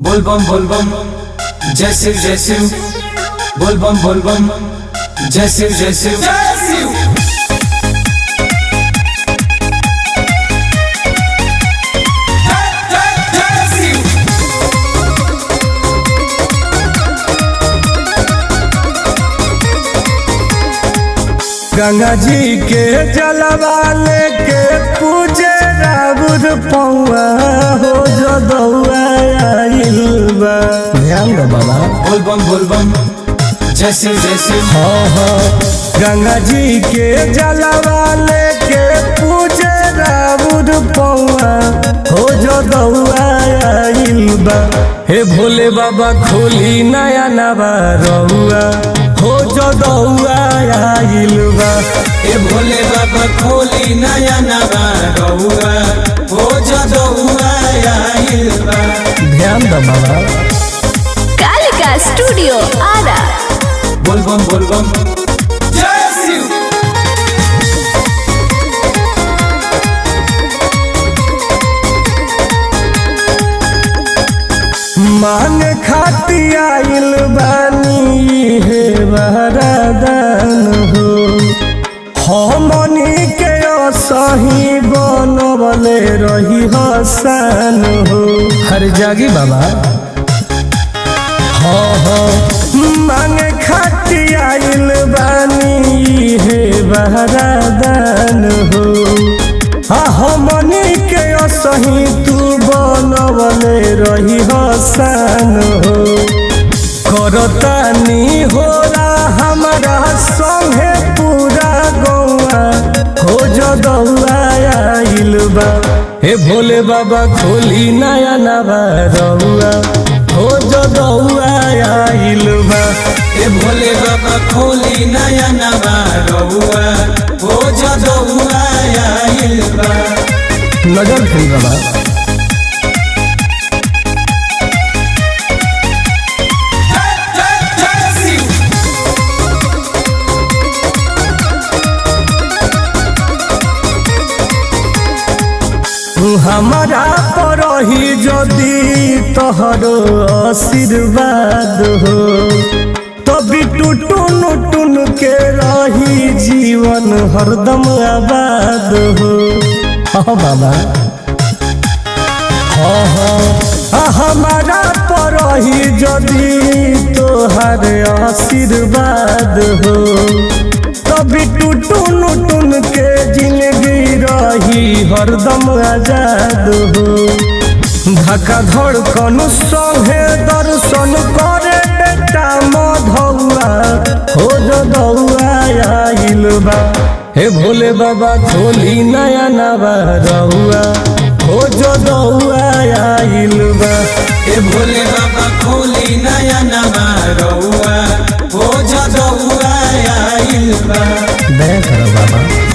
बोलबम जय शिव जय शिव बोलबम जय शिव जय शिव जय शिव। गंगा जी के जलवा लेके पूजे राबुर पौआ हो जो दौआ आइल बा। ध्यान दो बाबा। बोलबम जय शिव जय शिव। गंगा जी के जलवा लेके पूजे राबुर पौआ हो जो दौआ आइल बा। हे भोले बाबा खोली नया नवा रउआ हो जो दौआ आइल बा। ए भोले बाबा खोली नया नवा रउआ हो जो दौआ आइल बा। ध्यान दो बाबा। कालिका स्टूडियो आरा। बोलबम जय शिव। मान खाती आइल बानी हे वरदान हो हमनी के सही बनवले रही हसन हो। हर जागी बाबा। मान खाती आइल बानी हे वरदान हो हमनी के सही तू बनवले रही हसन हो। करतानी होला हमारा संगे पूरा गौआ हो जो दौआ आइल बा। हे भोले बाबा खोली नया नवा रउआ हो जो दौआ आइल बा। ए भोले बाबा खोली नया नवा रउआ हो जो दौआ आइल बा। नजर फिर बाबा। हमारा परही जदि तोहरो आशीर्वाद हो तभी टूटुन टुन के रही जीवन हरदम आबाद हो। बाबा हमारा परही जदि तोहर आशीर्वाद हो तभी टूटुन टुन के जिंदगी रही हरदम आजाद हो। धक्का धड़कन संगे दर्शन करे बेटा मधुआ हो जो दौआ आइल बा। हे भोले बाबा खोली नया नवा रउआ हो जो दौआ आइल बा। ए भोले बाबा खोली नया नवा रउआ हो जो दौआ आइल बा। दया करो बाबा।